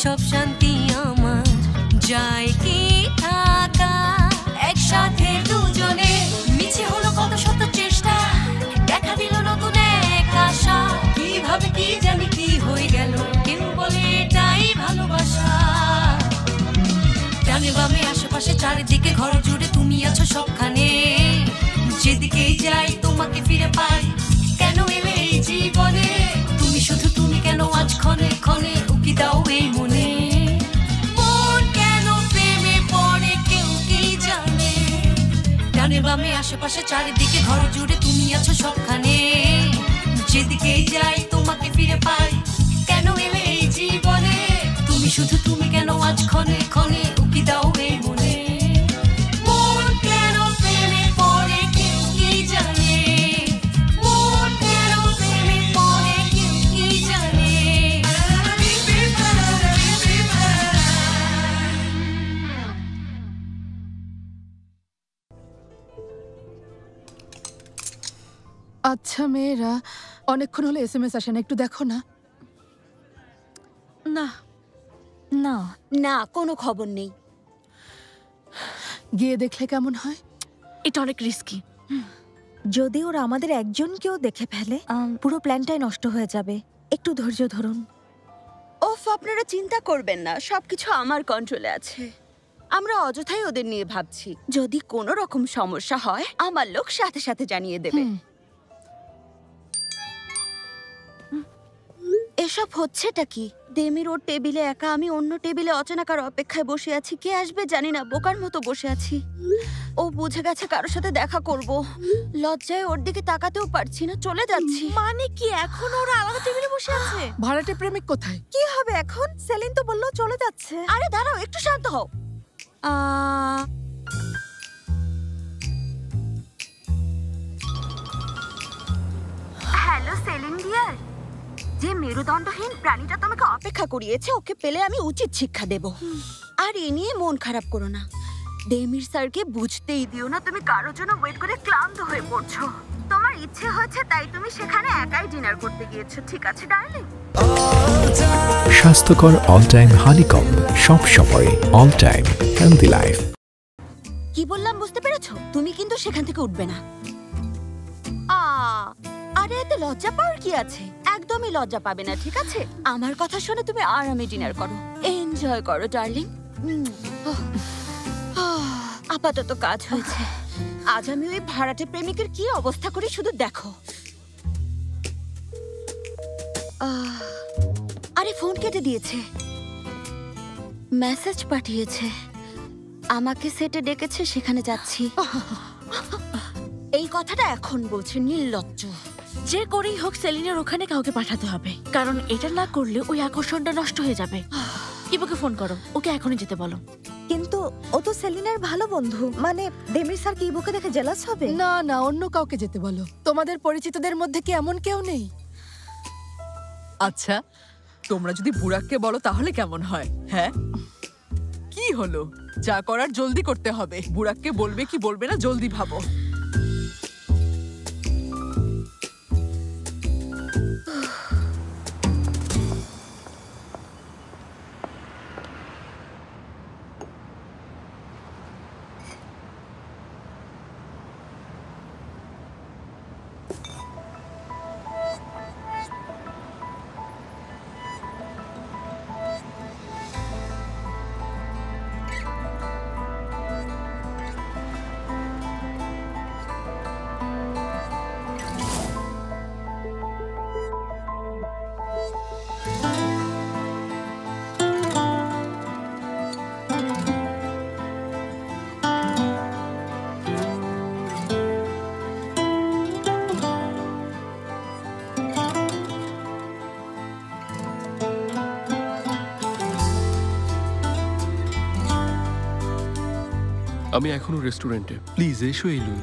সব শান্তি আমার যায় কি থাকা একসাথে দুজনে মিছে হলো কত শত চেষ্টা দেখা দিল নতুন এক আশা কিভাবে কি জানি কি হয়ে গেল কেউ বলে এটাই ভালোবাসা ডানে বামে আশেপাশে চারিদিকে ঘর জুড়ে তুমি আছো সবখানে যেদিকেই যাই তোমাকে ফিরে পাই কেন এলে এই জীবনে তুমি শুধু তুমি কেন আজ ক্ষণে ক্ষণে উকি দাও এই মনে মন কেন প্রেমে পড়ে কেউ কি জানে ডানে বামে আশেপাশে চারিদিকে ঘর জুড়ে তুমি আছো সবখানে যেদিকেই যাই তোমাকে ফিরে পাই কেন এলে এই জীবনে তুমি শুধু তুমি কেন আজ ক্ষণে ক্ষণে উকি দাও এই মনে মন কেন প্রেমে পড়ে কেউ কি জানে মন কেন প্রেমে পড়ে কেউ কি জানে আচ্ছা মেয়েরা অনেকক্ষণ হলে এসএমএস আসে না, একটু দেখো না। না না না, কোনো খবর নেই। গিয়ে দেখলে কেমন হয়? এটা অনেক রিস্কি। যদি ওরা আমাদের একজনকেও দেখে ফেলে পুরো প্ল্যানটাই নষ্ট হয়ে যাবে। একটু ধৈর্য ধরুন। ওফ, আপনারা চিন্তা করবেন না, সবকিছু আমার কন্ট্রোলে আছে। আমরা অযথাই ওদের নিয়ে ভাবছি। যদি কোনো রকম সমস্যা হয় আমার লোক সাথে সাথে জানিয়ে দেবে। এসব হচ্ছেটা কি? দেমির ওর টেবিলে একা, আমি অন্য টেবিলে অচেনাকার অপেক্ষায় বসে আছি। কে আসবে জানি না, বোকার মতো বসে আছি। ও বুঝে গেছে কারোর সাথে দেখা করব। লজ্জায় ওর দিকে তাকাতেও পারছি না, চলে যাচ্ছি। মানে কি এখন ওরা আলাদা টেবিলে বসে আছে? ভাড়াটে প্রেমিক কোথায়? কি হবে এখন? সেলিন তো বললো চলে যাচ্ছে। আরে দাঁড়াও, একটু শান্ত হও। হ্যালো সেলিন ডিয়ার, যে মেরুদণ্ডহীন প্রাণীটা তোমাকে অপেক্ষা করিয়েছে ওকে পেলে আমি উচিত শিক্ষা দেব। আর এ নিয়ে মন খারাপ করো না। দেমির স্যারকে বুঝতেই দিও না তুমি কারোর জন্য ওয়েট করে ক্লান্ত হয়ে পড়ছো। তোমার ইচ্ছে হয়েছে তাই তুমি সেখানে একাই ডিনার করতে গিয়েছো, ঠিক আছে ডার্লিং? স্বাস্থ্যকর অল টাইম হানিকম্ব, সব সময় অল টাইম হেলদি লাইফ। কি বললাম বুঝতে পেরেছো? তুমি কিন্তু সেখান থেকে উঠবে না। আরে এতে লজ্জা পাওয়ার কি আছে? একদমই লজ্জা পাবে না, ঠিক আছে? আমার কথা শুনে তুমি আরামে ডিনার করো, এনজয় করো ডার্লিং। আপাতত কাজ হয়েছে। আজ আমি ওই ভাড়াটে প্রেমিকের কি অবস্থা করি শুধু দেখো। আরে ফোন কেটে দিয়েছে, মেসেজ পাঠিয়েছে, আমাকে সেটে ডেকেছে, সেখানে যাচ্ছি। এই কথাটা এখন বলছে, নির্লজ্জ। যে করেই হোক সেলিনের ওখানে কাউকে পাঠাতে হবে, কারণ এটা না করলে ওই আকর্ষণটা নষ্ট হয়ে যাবে। ইবোকে ফোন করো, ওকে এখনই যেতে বলো। কিন্তু ও তো সেলিনের ভালো বন্ধু, মানে দেমির স্যার কি ইবোকে দেখে জেলাস হবে? না না, অন্য কাউকে যেতে বলো। তোমাদের পরিচিতদের মধ্যে কি এমন কেউ নেই? আচ্ছা, তোমরা যদি বুড়াককে বলো তাহলে কেমন হয়? হ্যাঁ, কি হলো? যা করার জলদি করতে হবে। বুড়াককে বলবে কি বলবে না জলদি ভাবো। আমি এখনো রেস্টুরেন্টে, প্লিজ এসো এলুই।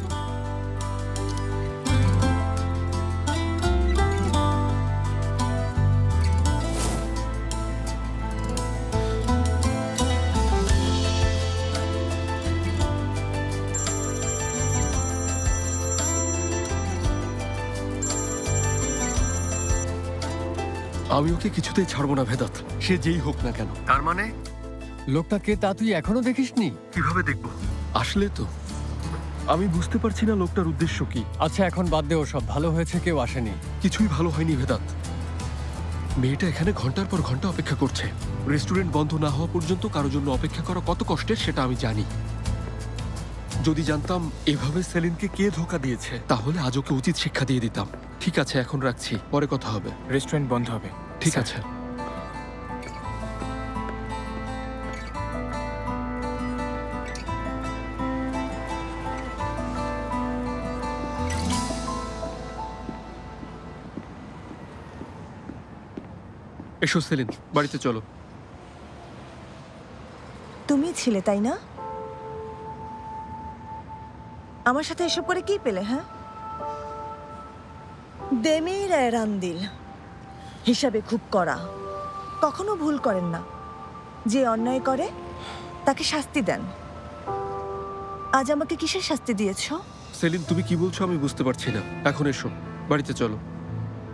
আমি ওকে কিছুতেই ছাড়বো না ভেদাত, সে যেই হোক না কেন। তার মানে লোকটা কে তা তুই এখনো দেখিসনি? কিভাবে দেখবো? আসলে তো আমি বুঝতে পারছি না লোকটার উদ্দেশ্য কি। আচ্ছা এখন বাদ দে, সব ভালো হয়েছে, কেউ আসেনি। কিছুই ভালো হয়নি ভেদাত। মেয়েটা এখানে ঘন্টার পর ঘন্টা অপেক্ষা করছে। রেস্টুরেন্ট বন্ধ না হওয়া পর্যন্ত কারোর জন্য অপেক্ষা করা কত কষ্টের সেটা আমি জানি। যদি জানতাম এভাবে সেলিনকে কে ধোঁকা দিয়েছে তাহলে আজ ওকে উচিত শিক্ষা দিয়ে দিতাম। ঠিক আছে, এখন রাখছি, পরে কথা হবে। রেস্টুরেন্ট বন্ধ হবে। ঠিক আছে। এসো সেলিন, বাড়িতে চলো। তুমি ছিলে তাই না? আমার সাথে এসব করে কি পেলে? হ্যাঁ, দেমির এরান্দিল হিসাবে খুব কড়া, কখনো ভুল করেন না। যে অন্যায় করে তাকে শাস্তি দেন। আজ আমাকে কিসের শাস্তি দিয়েছো? সেলিন, তুমি কি বলছো আমি বুঝতে পারছি না। এখন এসো, বাড়িতে চলো।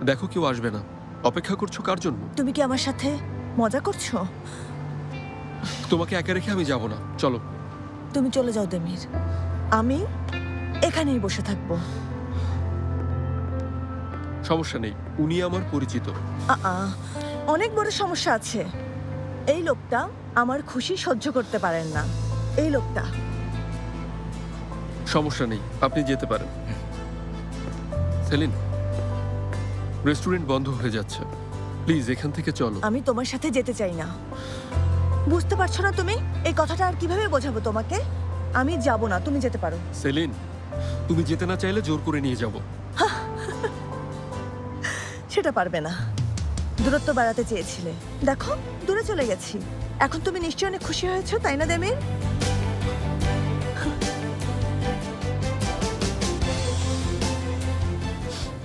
দেখো কেউ আসবে না। অপেক্ষা করছো কার জন্য? তুমি কি আমার সাথে মজা করছো? তোমাকে একা রেখে আমি যাব না, চলো। তুমি চলে যাও দেমির, আমি এখানেই বসে থাকবো। সমস্যা নেই, উনি আমার পরিচিত। অনেক বড় সমস্যা আছে। এই লোকটা আমার খুশি সহ্য করতে পারেন না। এই লোকটা। সমস্যা নেই, আপনি যেতে পারেন। সেলিন, রেস্টুরেন্ট বন্ধ হয়ে যাচ্ছে, প্লিজ এখান থেকে চলো। আমি তোমার সাথে যেতে চাই না। বুঝতে পারছো না তুমি? এই কথাটা আর কিভাবে বোঝাবো তোমাকে? আমি যাব না, তুমি যেতে পারো। সেলিন, তুমি যেতে না চাইলে জোর করে নিয়ে যাব। সেটা পারবে না। দূরত্ব বাড়াতে চেয়েছিলে, দেখো দূরে চলে গেছি। এখন তুমি নিশ্চয়ই অনেক খুশি হয়েছো, তাই না দেমির?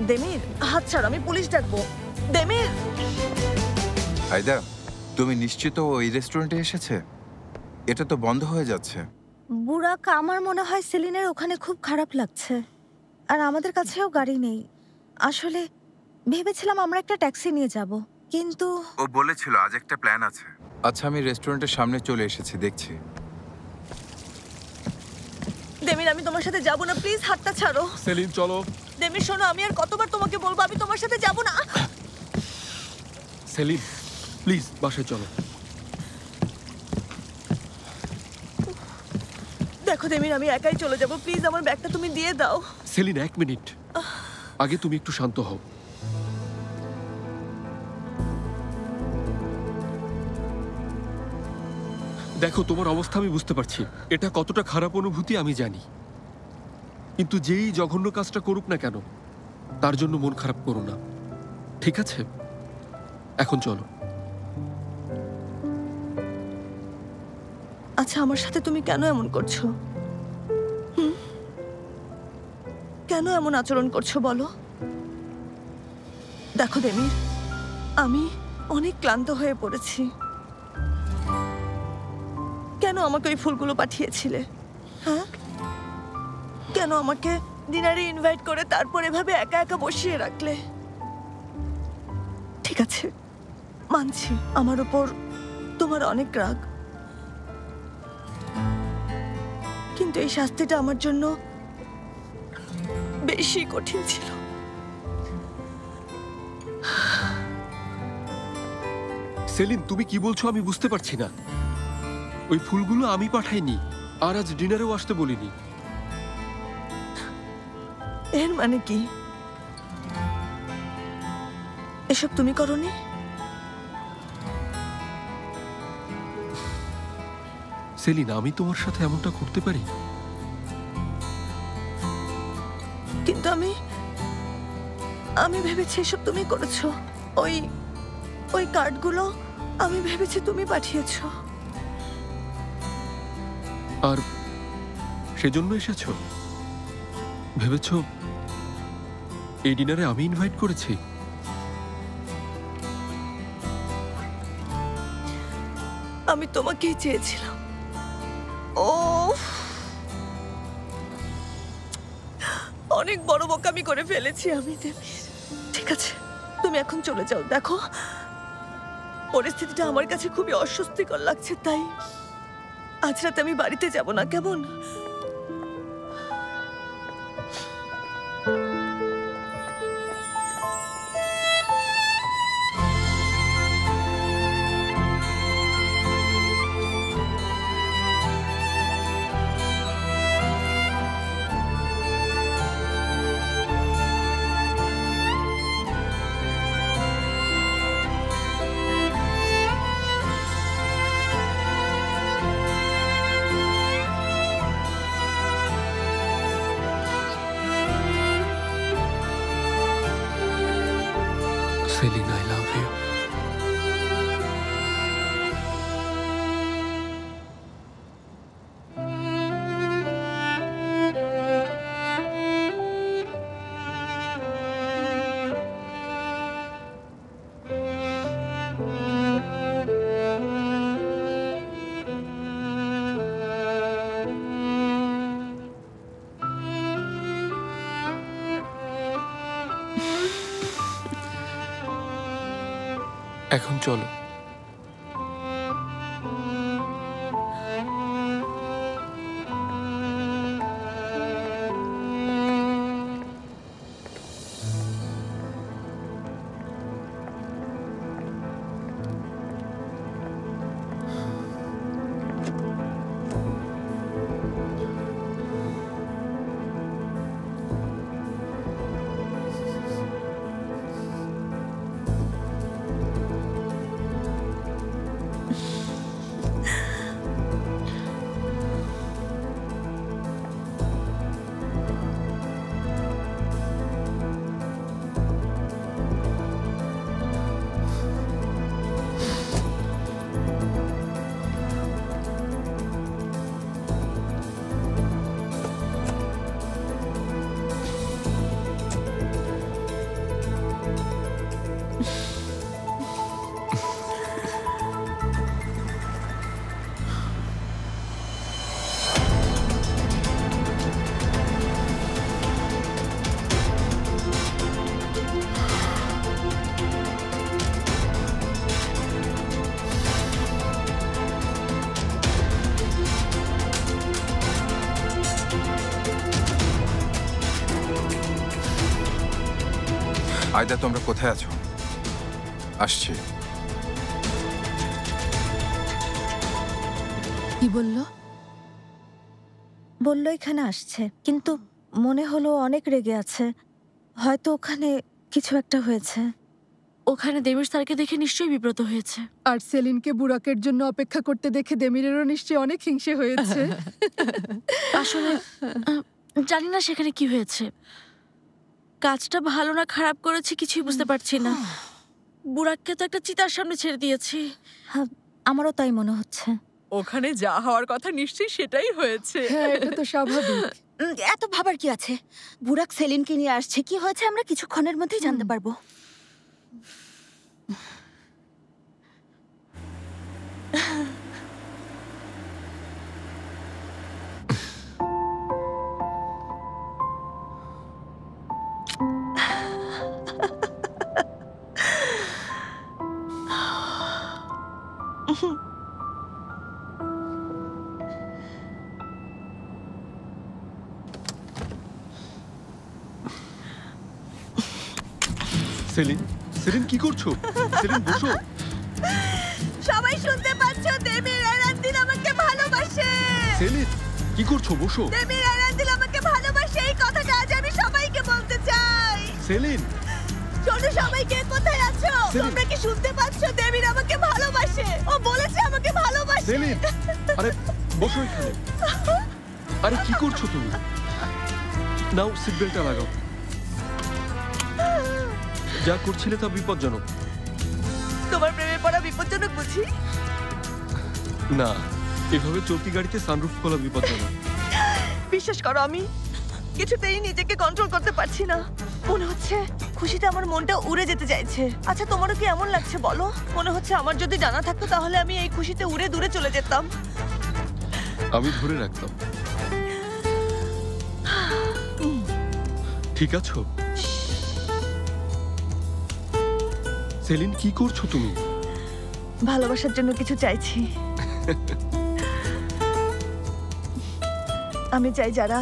দেমির, হাত ছাড়ো, আমি পুলিশ ডাকবো। দেমির। আয়দা, তুমি নিশ্চিত ওই রেস্টুরেন্টে এসেছে? এটা তো বন্ধ হয়ে যাচ্ছে। বুড়াক, আমার মনে হয় সেলিনের ওখানে খুব খারাপ লাগছে। আর আমাদের কাছেও গাড়ি নেই। আসলে ভেবেছিলাম আমরা একটা ট্যাক্সি নিয়ে যাব, কিন্তু ও বলেছিল আজ একটা প্ল্যান আছে। আচ্ছা, আমি রেস্টুরেন্টের সামনে চলে এসেছি, দেখছি। দেমির, আমি তোমার সাথে যাব না, প্লিজ হাতটা ছাড়ো। সেলিন চলো। দেমির শোনো, আমি আর কতবার তোমাকে বলবো আমি তোমার সাথে যাব না। সেলিন প্লিজ বাসায় চলো। দেখো দেমির, আমি একাই চলে যাব, প্লিজ আমার ব্যাগটা তুমি দিয়ে দাও। সেলিন, এক মিনিট, আগে তুমি একটু শান্ত হও। দেখো, তোমার অবস্থা আমি বুঝতে পারছি। এটা কতটা খারাপ অনুভূতি আমি জানি, কিন্তু যেই জঘন্য কাজটা করুক না কেন তার জন্য মন খারাপ করো না, ঠিক আছে? এখন চলো। আচ্ছা, আমার সাথে তুমি কেন এমন করছো? কেন এমন আচরণ করছো বলো? দেখো দেমির, আমি অনেক ক্লান্ত হয়ে পড়েছি। কেন আমাকে ওই ফুলগুলো পাঠিয়েছিলে? হ্যাঁ, কেন আমাকে ডিনারে ইনভাইট করে তারপর এভাবে একা একা বসিয়ে রাখলে? ঠিক আছে, মানছি আমার উপর তোমার অনেক রাগ, কিন্তু এই শাস্তিটা আমার জন্য বেশি কঠিন ছিল। সেলিন, তুমি কি বলছো আমি বুঝতে পারছি না। ওই ফুলগুলো আমি পাঠাইনি, আর আজ ডিনারেও আসতে বলিনি। এর মানে কি? এসব তুমি করনি? সেলিন, আমি তোমার সাথে এমনটা করতে পারি? কিন্তু আমি ভেবেছি এসব তুমি করেছো। ওই কার্ডগুলো আমি ভেবেছি তুমি পাঠিয়েছো। আর সেজন্য এসেছো? ভেবেছো এই ডিনারে আমি ইনভাইট করেছি? আমি তোমাকেই চেয়েছিলাম। ও, অনেক বড় বোকামি করে ফেলেছি আমি। ঠিক আছে, তুমি তুমি এখন চলে যাও। দেখো, পরিস্থিতিটা আমার কাছে খুবই অস্বস্তিকর লাগছে, তাই আজ রাতে আমি বাড়িতে যাব না, কেমন? Saline, I love you. এখন চলো। আয়দা, তোমরা কোথায় আছো? আসছি। কি বললো? বললো এখানে আসছে, কিন্তু মনে হলো অনেক রেগে আছে। হয়তো ওখানে কিছু একটা হয়েছে। ওখানে দেমির স্যারকে দেখে নিশ্চয়ই বিব্রত হয়েছে। আর সেলিনকে বুরাকের জন্য অপেক্ষা করতে দেখে দেমিরেরও নিশ্চয়ই অনেক হিংসে হয়েছে। আসলে জানি না সেখানে কি হয়েছে। কাজটা ভালো না খারাপ করেছি কিছুই বুঝতে পারছি না। বুরাককে তো একটা চিতার সামনে ছেড়ে দিয়েছি। হ্যাঁ, আমারও তাই মনে হচ্ছে। ওখানে যা হওয়ার কথা নিশ্চয়ই সেটাই হয়েছে। হ্যাঁ, এটা তো স্বাভাবিক। এত ভাবার কি আছে? বুরাক সেলিনকে নিয়ে আসছে, কি হয়েছে আমরা কিছুক্ষণের মধ্যেই জানতে পারবো। সেলিন, সেলিন কি করছো? সেলিন বসো। সবাই শুনতে পাচ্ছ? দেমির এরান্দিল আমাকে ভালোবাসে। সেলিন কি করছো? বসো। দেমির এরান্দিল আমাকে ভালোবাসে, এই কথাটা আজ আমি সবাইকে বলতে চাই। সেলিন, শোনো সবাই, কে কোথায় আছো? তোমরা কি শুনতে পাচ্ছ? দেমির আমাকে ভালোবাসে। ও বলেছে আমাকে ভালোবাসে। সেলিন, আরে বসো এখানে। আরে কি করছো তুমি? নাও সিট বেল্টটা লাগাও। যা করছিলে তা বিপজ্জনক। তোমার প্রেমে পড়া বিপজ্জনক বুঝি? না, এভাবে চলতি গাড়িতে সানরুফ খোলা বিপজ্জনক। বিশ্বাস করো, আমি কিছুতেই নিজেকে কন্ট্রোল করতে পারছি না। মনে হচ্ছে খুশিতে আমার মনটা উড়ে যেতে চাইছে। আচ্ছা, তোমারও কি এমন লাগছে বলো? মনে হচ্ছে আমার যদি জানা থাকতো তাহলে আমি এই খুশিতে উড়ে দূরে চলে যেতাম। আমি ধরে রাখতাম। ঠিক আছো? সেলিন, কি করছো তুমি? ভালোবাসার জন্য কিছু চাইছি। আমি চাই যারা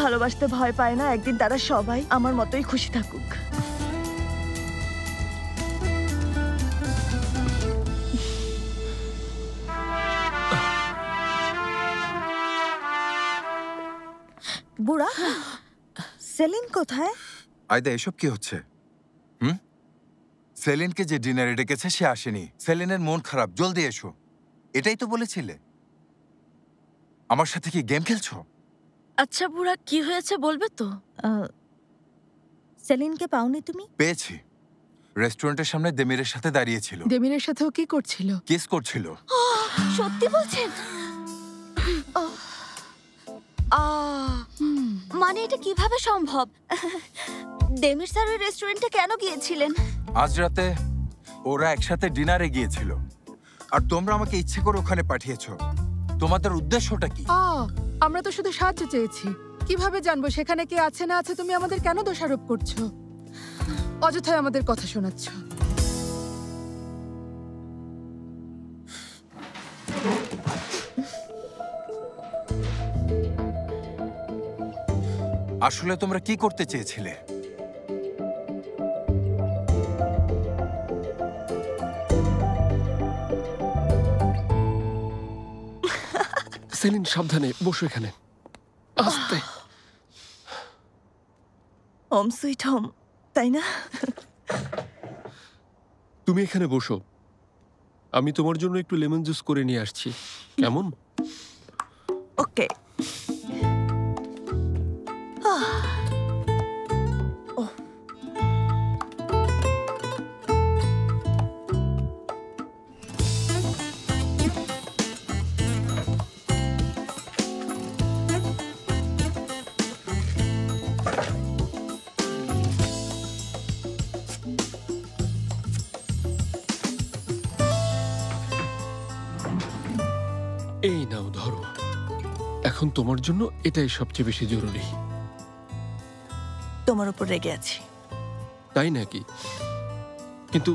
ভালোবাসতে ভয় পায় না, একদিন তারা সবাই আমার মতোই খুশি থাকুক। বুড়া, সেলিন কোথায়? আয়দা, এসব কি হচ্ছে? সেলিনকে যে ডিনারে ডেকেছে সে আসেনি। সেলিনের মন খারাপ, জলদি এসো। এটাই তো বলেছিলে। আমার সাথে কি গেম খেলছো? আচ্ছা বুড়া, কি হয়েছে বলবে তো? সেলিনকে পাওনি তুমি? পেয়েছি। রেস্টুরেন্টের সামনে দেমিরের সাথে দাঁড়িয়েছিল। দেমিরের সাথেও কি করছিল? কিস করছিল। সত্যি বলছেন? মানে এটা কিভাবে সম্ভব? দেমির স্যার ওই রেস্টুরেন্টে কেন গিয়েছিলেন? আজ রাতে ওরা একসাথে ডিনারে গিয়েছিল, আর তোমরা আমাকে ইচ্ছে করে ওখানে পাঠিয়েছো। তোমাদের উদ্দেশ্যটা কি? আমরা তো শুধু সাহায্য চেয়েছি। কিভাবে জানবো সেখানে কে আছে না আছে? তুমি আমাদের কেন দোষারোপ করছো? অযথায় আমাদের কথা শোনাচ্ছ। আসলে তোমরা কি করতে চেয়েছিলে? সেলিন, সাবধানে বসো এখানে, আস্তে। হোম সুইট হোম, তাই না? তুমি এখানে বসো, আমি তোমার জন্য একটু লেমন জুস করে নিয়ে আসছি। কেমন? ওকে। এই নাও ধরো। এখন তোমার জন্য এটাই সবচেয়ে বেশি জরুরি। তোমার উপর রেগে আছি। তাই নাকি? কিন্তু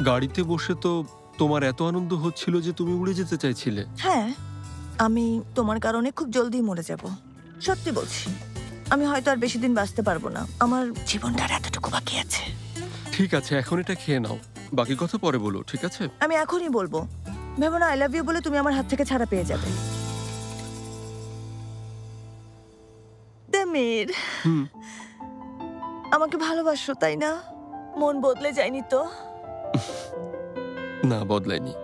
গাড়িতে বসে তো তোমার এত আনন্দ হচ্ছিল যে তুমি উড়ে যেতে চাইছিলে। হ্যাঁ, আমি তোমার কারণে খুব জলদি মরে যাব। সত্যি বলছি, আমি হয়তো আর বেশি দিন বাঁচতে পারবো না। আমার জীবনটার এতটুকু বাকি আছে। ঠিক আছে, এখন এটা খেয়ে নাও, বাকি কথা পরে বলো, ঠিক আছে? আমি এখনই বলবো। ভেবো না আই লাভ ইউ বলে তুমি আমার হাত থেকে ছাড়া পেয়ে যাবে। দেমির, আমাকে ভালোবাসো তাই না? মন বদলে যায়নি তো? না, বদলায়নি।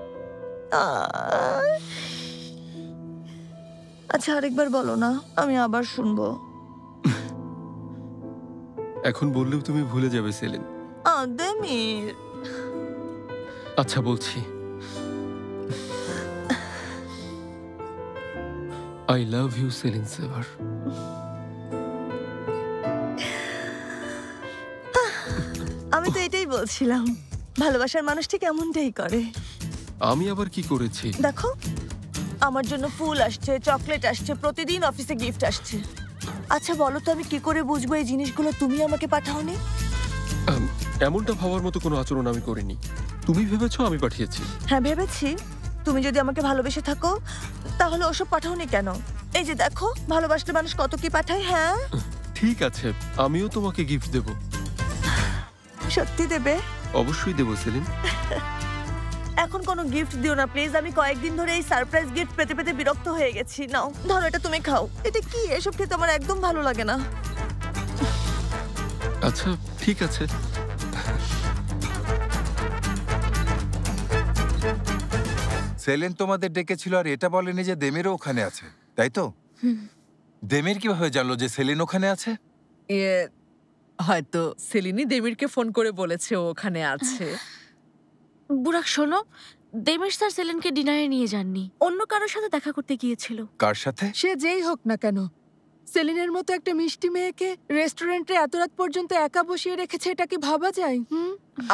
আচ্ছা, আরেকবার বলো না, আমি আবার শুনবো। এখন বললেও তুমি ভুলে যাবে সেলিন। দেমির। আচ্ছা, বলছি। I love you, সেলিন সেভার। আমি তো এটাই বলছিলাম, ভালোবাসার মানুষ ঠিক এমনটাই করে। আমি আবার কি করেছি? দেখো, আমার জন্য ফুল আসছে, চকলেট আসছে, প্রতিদিন অফিসে গিফট আসছে। আচ্ছা বলো তো, আমি কি করে বুঝবো এই জিনিসগুলো তুমি আমাকে পাঠাওনি? এমনটা ভাবার মতো কোনো আচরণ আমি করিনি। তুমি ভেবেছো আমি পাঠিয়েছি? হ্যাঁ ভেবেছি। তুমি যদি আমাকে ভালোবেসে থাকো তাহলে ওসব পাঠাওনি কেন? এই যে দেখো, ভালোবাসলে মানুষ কত কি পাঠায়। হ্যাঁ ঠিক আছে, আমিও তোমাকে গিফট দেব। সত্যি দেবে? অবশ্যই দেব সেলিন। এখন কোনো গিফট দিও না প্লিজ। আমি কয়েকদিন ধরে এই সারপ্রাইজ গিফট পেতে পেতে বিরক্ত হয়ে গেছি। নাও ধরো, এটা তুমি খাও। এটা কি? এসব খেতে আমার একদম ভালো লাগে না। আচ্ছা ঠিক আছে। সেলিন তোমাদের ডেকেছিল আর এটা বলেনি যে দেমিরও ওখানে আছে, তাই তো? দেমির কিভাবে জানলো যে সেলিন ওখানে আছে? হয়তো সেলিনই দেমিরকে ফোন করে বলেছে ও ওখানে আছে। বুড়াক শোনো, দেমির স্যার সেলিনকে ডিনারে নিয়ে যাননি, অন্য কারোর সাথে দেখা করতে গিয়েছিল। কার সাথে? সে যেই হোক না কেন, সেলিনের মতো একটা মিষ্টি মেয়েকে রেস্টুরেন্টে এত রাত পর্যন্ত একা বসিয়ে রেখেছে, এটা কি ভাবা যায়?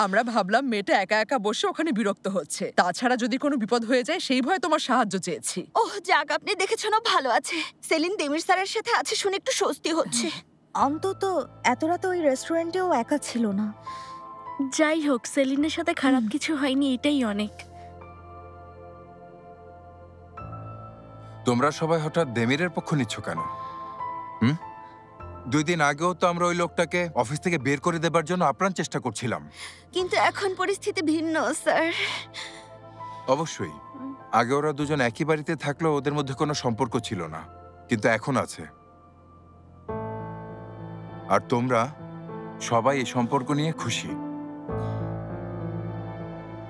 আমরা ভাবলাম মেয়েটা একা একা বসে ওখানে বিরক্ত হচ্ছে, তাছাড়া যদি কোনো বিপদ হয়ে যায় সেই ভয়ে তোমার সাহায্য চেয়েছি। ওহ যাক, আপনি দেখেছো না, ভালো আছে। সেলিন দেমির স্যারের সাথে আছে শুনে একটু স্বস্তি হচ্ছে। অন্তত এত রাতে ওই রেস্টুরেন্টেও একা ছিল না। যাই হোক, সেলিনের সাথে খারাপ কিছু হয়নি, এটাই অনেক। তোমরা সবাই হঠাৎ দেমিরের পক্ষ নিচ্ছ কেন? 2 দিন আগেও তো আমরা ওই লোকটাকে অফিস থেকে বের করে দেবার জন্য আপ্রাণ চেষ্টা করছিলাম। কিন্তু এখন পরিস্থিতি ভিন্ন স্যার। অবশ্যই আগে ওরা দুজন একই বাড়িতে থাকলেও ওদের মধ্যে কোনো সম্পর্ক ছিল না, কিন্তু এখন আছে। আর তোমরা সবাই এই সম্পর্ক নিয়ে খুশি।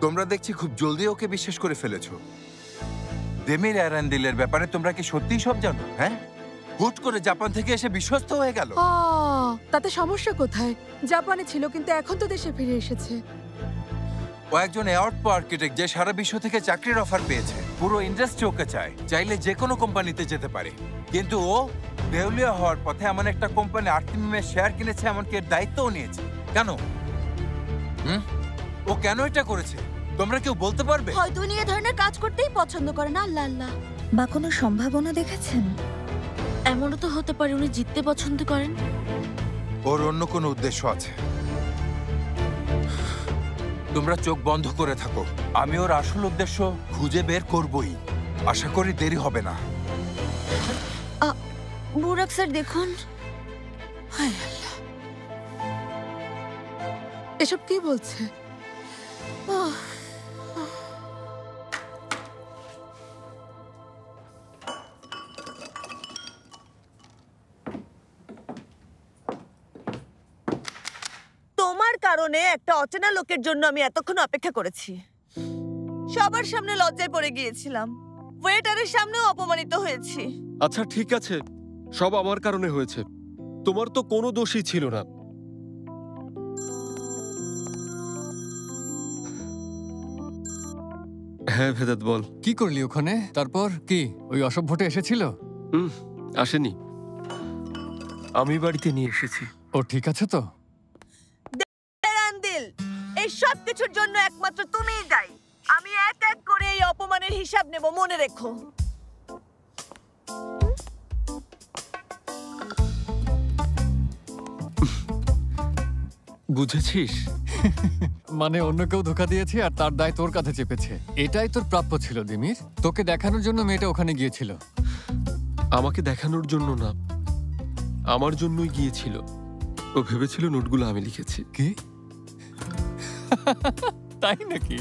তোমরা দেখছি খুব জলদি ওকে বিশ্বাস করে ফেলেছো। দেমির এরান্দিলের ব্যাপারে তোমরা কি সত্যিই সব জানো? হ্যাঁ, হুট করে জাপান থেকে এসে বিশ্বস্ত হয়ে গেল। তাতে সমস্যা কোথায়? জাপানে ছিল কিন্তু এখন তো দেশে ফিরে এসেছে। ও একজন অ্যাওয়ার্ড আর্কিটেক্ট যে সারা বিশ্ব থেকে চাকরির অফার পেয়েছে। পুরো ইন্ডাস্ট্রি ওকে চায়, চাইলে যে কোনো কোম্পানিতে যেতে পারে। কিন্তু ও দেউলিয়া হওয়ার পথে এমন একটা কোম্পানি আর্টিমিমের শেয়ার কিনেছে, এমনকি এর দায়িত্বও নিয়েছে। কেন? ও কেন এটা করেছে তোমরা কেউ বলতে পারবে? হয়তো উনি এ ধরনের কাজ করতেই পছন্দ করে না। আল্লাহ আল্লাহ। বা কোনো সম্ভাবনা দেখেছেন? এমনও তো হতে পারে উনি জিততে পছন্দ করেন। ওর অন্য কোনো উদ্দেশ্য আছে। তোমরা চোখ বন্ধ করে থাকো, আমি ওর আসল উদ্দেশ্য খুঁজে বের করবই। আশা করি দেরি হবে না। বুরাক স্যার দেখুন। এসব কি বলছে? তোমার কারণে একটা অচেনা লোকের জন্য আমি এতক্ষণ অপেক্ষা করেছি। সবার সামনে লজ্জায় পড়ে গিয়েছিলাম, ওয়েটারের সামনেও অপমানিত হয়েছি। আচ্ছা ঠিক আছে, সব আমার কারণে হয়েছে, তোমার তো কোনো দোষই ছিল না। হ্যাঁ ভেদাত বল। কি করলি ওখানে? তারপর কি ওই অসভ্যটা এসেছিল? আসেনি, আমি বাড়িতে নিয়ে এসেছি। ও ঠিক আছে তো? এরান্দিল, এই সব কিছুর জন্য একমাত্র তুমিই দায়ী। আমি এক এক করে এই অপমানের হিসাব নেব, মনে রেখো। বুঝেছিস? মানে অন্য কেউ ধোকা দিয়েছে আর তার দায় তোর কাছে চেপেছে। এটাই তোর প্রাপ্য ছিল দিমির। তোকে দেখানোর জন্য মেয়েটা ওখানে গিয়েছিল। আমাকে দেখানোর জন্য না, আমার জন্যই গিয়েছিল। ও ভেবেছিল নোটগুলো আমি লিখেছি। কি? তাই নাকি?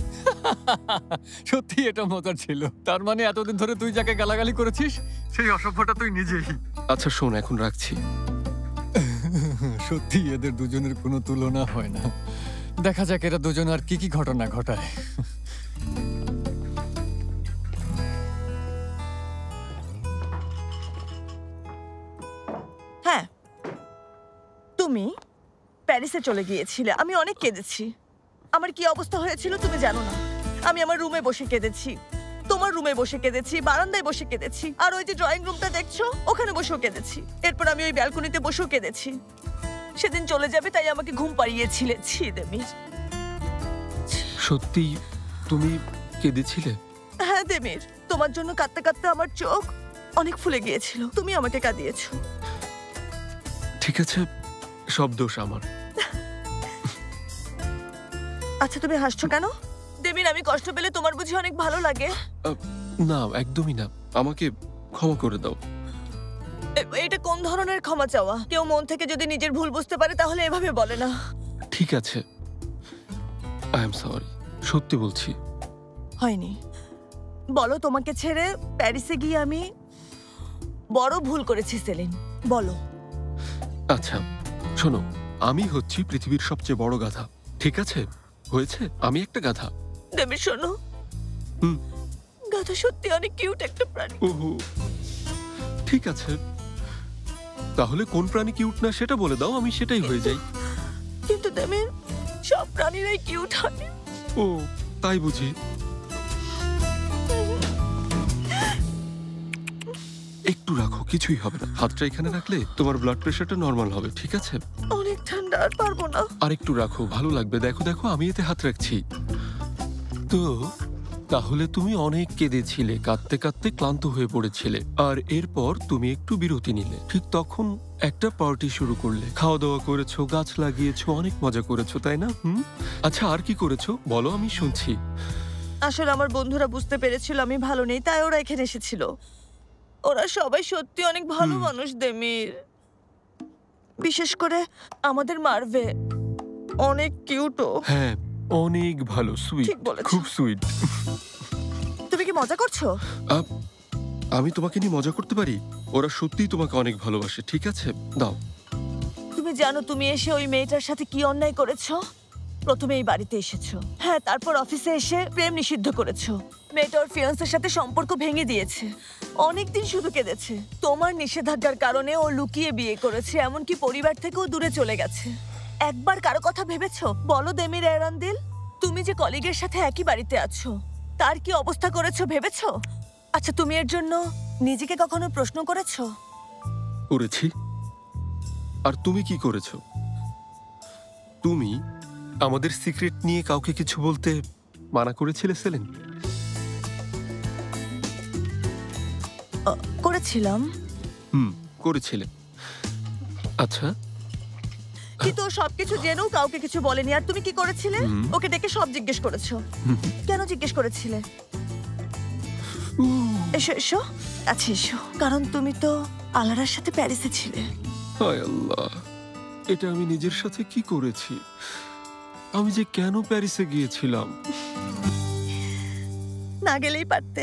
সত্যি এটা মজার ছিল। তার মানে এতদিন ধরে তুই যাকে গালাগালি করেছিস সেই অসভ্যটা তুই নিজেই। আচ্ছা শোন, এখন রাখছি। সত্যি এদের দুজনের কোনো তুলনা হয় না। দেখা যাক এরা দুজন আর কি কি ঘটনা ঘটায়। হ্যাঁ, তুমি প্যারিসে চলে গিয়েছিলে। আমি অনেক কেঁদেছি। আমার কি অবস্থা হয়েছিল তুমি জানো না। আমি আমার রুমে বসে কেঁদেছি, তোমার রুমে বসে কেঁদেছি, বারান্দায় বসে কেঁদেছি, আর ওই যে ড্রয়িং রুমটা দেখছো ওখানে বসেও কেঁদেছি। এরপর আমি ওই ব্যালকনিতে বসেও কেঁদেছি। সেদিন চলে যাবে তাই আমাকে ঘুম পাড়িয়েছিলে। ছি দেমির। সত্যি তুমি কেঁদেছিলে? হ্যাঁ দেমির, তোমার জন্য কাঁদতে কাঁদতে আমার চোখ অনেক ফুলে গিয়েছিল। তুমি আমাকে কাঁদিয়েছো। ঠিক আছে, সব দোষ আমার। আচ্ছা তুমি হাসছো কেন? দেমির, আমি কষ্ট পেলে তোমার বুঝি অনেক ভালো লাগে? না, একদমই না। আমাকে ক্ষমা করে দাও। এটা কোন ধরনের ক্ষমা চাওয়া? কেউ মন থেকে যদি নিজের ভুল বুঝতে পারে তাহলে এভাবে বলে না। ঠিক আছে, আই এম সরি, সত্যি বলছি। হয়নি। বলো, তোমাকে ছেড়ে প্যারিসে গিয়ে আমি বড় ভুল করেছি সেলিন। বলো। আচ্ছা শোনো, আমি হচ্ছি পৃথিবীর সবচেয়ে বড় গাধা। ঠিক আছে, হয়েছে আমি একটা গাধা। দেবী শোনো, গাধা সত্যি অনেক কিউট একটা প্রাণী। ওহো, ঠিক আছে, তাহলে কোন প্রাণী কিউট না সেটা বলে দাও, আমি সেটাই হয়ে যাই। কিন্তু দেবী, সব প্রাণীরাই কিউট হয়। ও তাই বুঝি? একটু রাখো, কিছুই হবে না। হাতটা এখানে রাখলে তোমার ব্লাড প্রেশারটা নরমাল হবে। ঠিক আছে? অনেক ঠান্ডা, আর পারবো না। আর একটু রাখো, ভালো লাগবে। দেখো দেখো, আমি এতে হাত রাখছি। তো তাহলে তুমি অনেক কেঁদেছিলে, কাঁদতে কাঁদতে ক্লান্ত হয়ে পড়েছিলে, আর এরপর তুমি একটু বিরতি নিলে। ঠিক তখন একটা পার্টি শুরু করলে, খাওয়া দাওয়া করেছো, গাছ লাগিয়েছো, অনেক মজা করেছো, তাই না? আচ্ছা, আর কি করেছো বলো, আমি শুনছি। আসলে আমার বন্ধুরা বুঝতে পেরেছিল আমি ভালো নেই, তাই ওরা এখানে এসেছিল। ওরা সবাই সত্যি অনেক ভালো মানুষ দেমির। বিশেষ করে আমাদের মার্ভে, অনেক কিউটও। হ্যাঁ, অনেক ভালো, সুইট, ঠিক বলেছো। খুব সুইট। তুমি কি মজা করছো? আমি তোমাকে নিয়ে মজা করতে পারি? ওরা সত্যিই তোমাকে অনেক ভালোবাসে। ঠিক আছে, দাও। তুমি জানো তুমি এসে ওই মেয়েটার সাথে কি অন্যায় করেছো? প্রথমে এই বাড়িতে এসেছো, হ্যাঁ, তারপর অফিসে এসে প্রেম নিষিদ্ধ করেছো। মেয়েটা ওর ফিয়ান্সের সাথে সম্পর্ক ভেঙে দিয়েছে, অনেকদিন শুধু কেঁদেছে। তোমার নিষেধাজ্ঞার কারণে ও লুকিয়ে বিয়ে করেছে, এমনকি পরিবার থেকেও দূরে চলে গেছে। একবার কারো কথা ভেবেছো? বলো দেমির এরান্দিল, তুমি যে কলিগের সাথে একই বাড়িতে আছো, তার কি অবস্থা করেছো ভেবেছো? আচ্ছা, তুমি এর জন্য নিজেকে কখনো প্রশ্ন করেছো? করেছি। আর তুমি কি করেছো? তুমি আমাদের সিক্রেট নিয়ে কাউকে কিছু বলতে মানা করেছিলে সেলিন? করেছিলাম। করেছিলে। আচ্ছা, কিন্তু ও সবকিছু জেনেও কাউকে কিছু বলেনি। আর তুমি কি করেছিলে? ওকে ডেকে সব জিজ্ঞেস করেছো। কেন জিজ্ঞেস করেছিলে? এসো এসো, আচ্ছা এসো। কারণ তুমি তো আলারার সাথে প্যারিসে ছিলে। হায় আল্লাহ, এটা আমি নিজের সাথে কি করেছি? আমি যে কেন প্যারিসে গিয়েছিলাম? না গেলেই পারতে।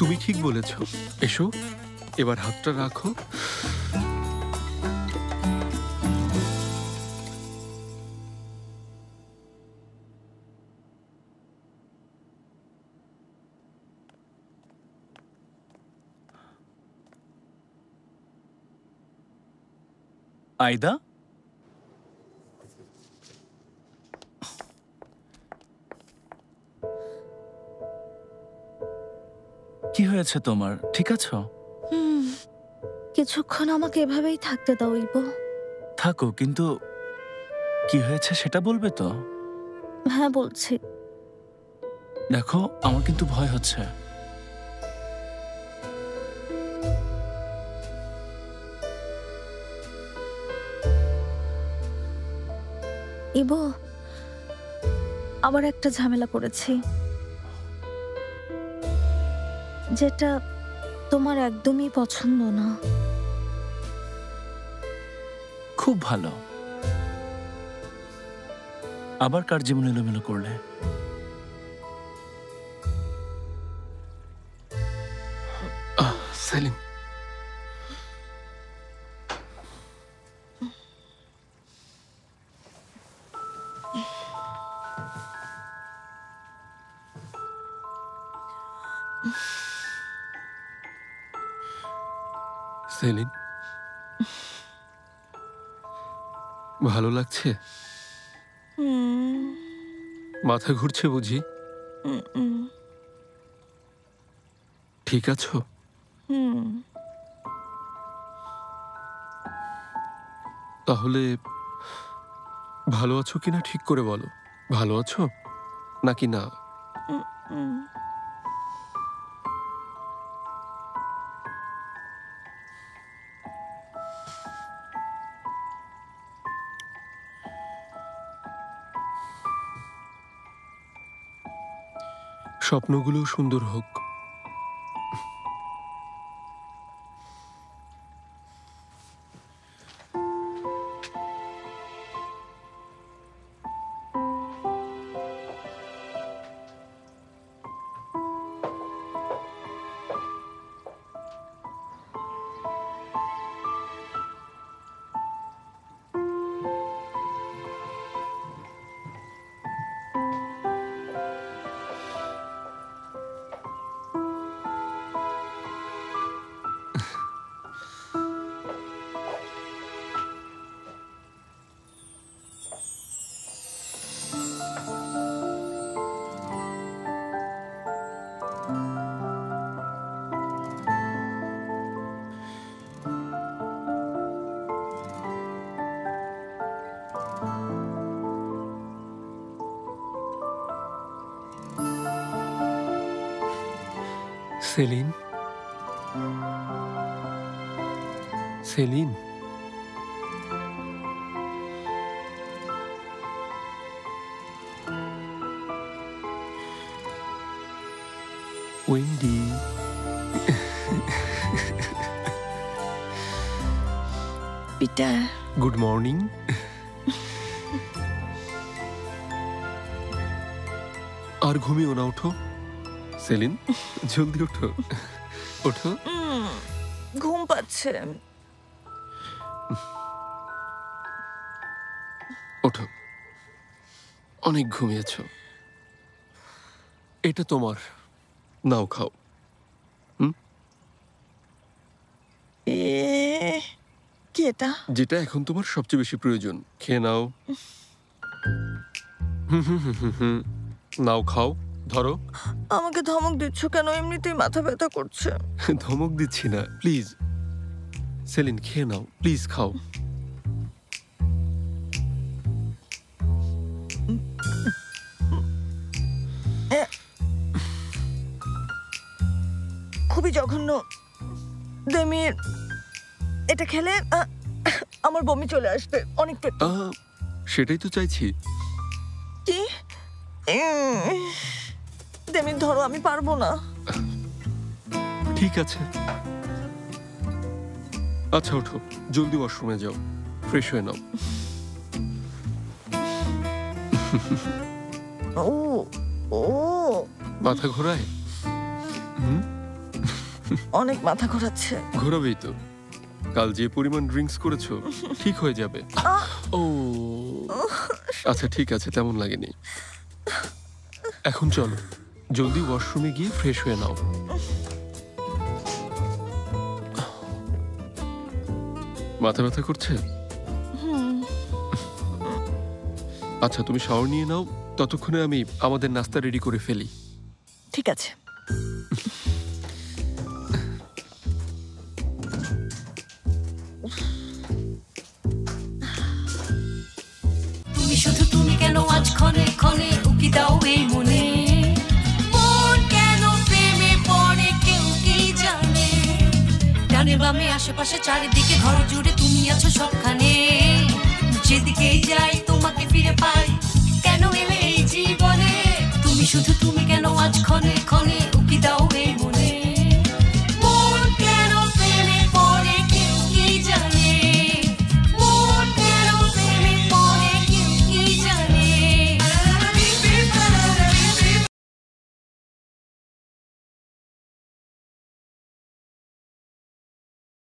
তুমি ঠিক বলেছো। এসো, এবার হাতটা রাখো। আইদা, কি হয়েছে তোমার? ঠিক আছো? কিছুক্ষণ আমাকে এভাবেই থাকতে দাও ইবো। থাকো, কিন্তু কি হয়েছে সেটা বলবে তো? হ্যাঁ, বলছি। দেখো, আমার কিন্তু ভয় হচ্ছে। ইবো, আবার একটা ঝামেলা পড়েছি, যেটা তোমার একদমই পছন্দ না। খুব ভালো। আবার কার জীবন এলোমেলো করলে? সেলিম, সেলিন, ভালো লাগছে? মাথা ঘুরছে বুঝি? ঠিক আছো? তাহলে ভালো আছো কিনা ঠিক করে বলো। ভালো আছো নাকি না? স্বপ্নগুলো সুন্দর হোক। Celine, Celine, Wendy, Peter, good morning. আর ঘুমিও না, ওঠো। সেলিন, জলদি ওঠো, ওঠো। ঘুম পাচ্ছে। ওঠো, অনেক ঘুমিয়েছো। এটা তোমার, নাও খাও। কি এটা? যেটা এখন তোমার সবচেয়ে বেশি প্রয়োজন, খেয়ে নাও। নাও, খাও, ধরো। আমাকে ধমক দিচ্ছ কেন? এমনিতেই মাথা ব্যথা করছে। ধমক দিচ্ছি না, প্লিজ। সেলিন, খেয়ে নাও, প্লিজ খাও। খুবই জঘন্য। দেমির, এটা খেলে আমার বমি চলে আসবে। অনেক পেট। সেটাই তো চাইছি। কি? দেমির, ধরো, আমি পারবো না। ঠিক আছে, আচ্ছা ওঠো, জলদি ওয়াশরুমে যাও, ফ্রেশ হয়ে নাও। ও ও, মাথা ঘোরায়? অনেক মাথা ঘোরাচ্ছে। ঘোরাবেই তো, কাল যে পরিমাণ ড্রিঙ্কস করেছো, ঠিক হয়ে যাবে। ও আচ্ছা, ঠিক আছে, তেমন লাগেনি। এখন চলো, জলদি ওয়াশরুমে গিয়ে ফ্রেশ হয়ে নাও। মাথা ব্যথা করছে? আচ্ছা, তুমি শাওয়ার নিয়ে নাও, ততক্ষণে আমি আমাদের নাস্তা রেডি করে ফেলি। ঠিক আছে। তুমি শুধু তুমি কেন আজ ক্ষণে ক্ষণে উকি দাও এই মনে, মন কেন প্রেমে পড়ে কেউ কি জানে। ডানে বামে আশেপাশে চারিদিকে ঘর জুড়ে তুমি আছো সবখানে, যেদিকেই যাই তোমাকে ফিরে পাই। কেন এলে এই জীবনে? তুমি শুধু তুমি কেন আজ ক্ষণে ক্ষণে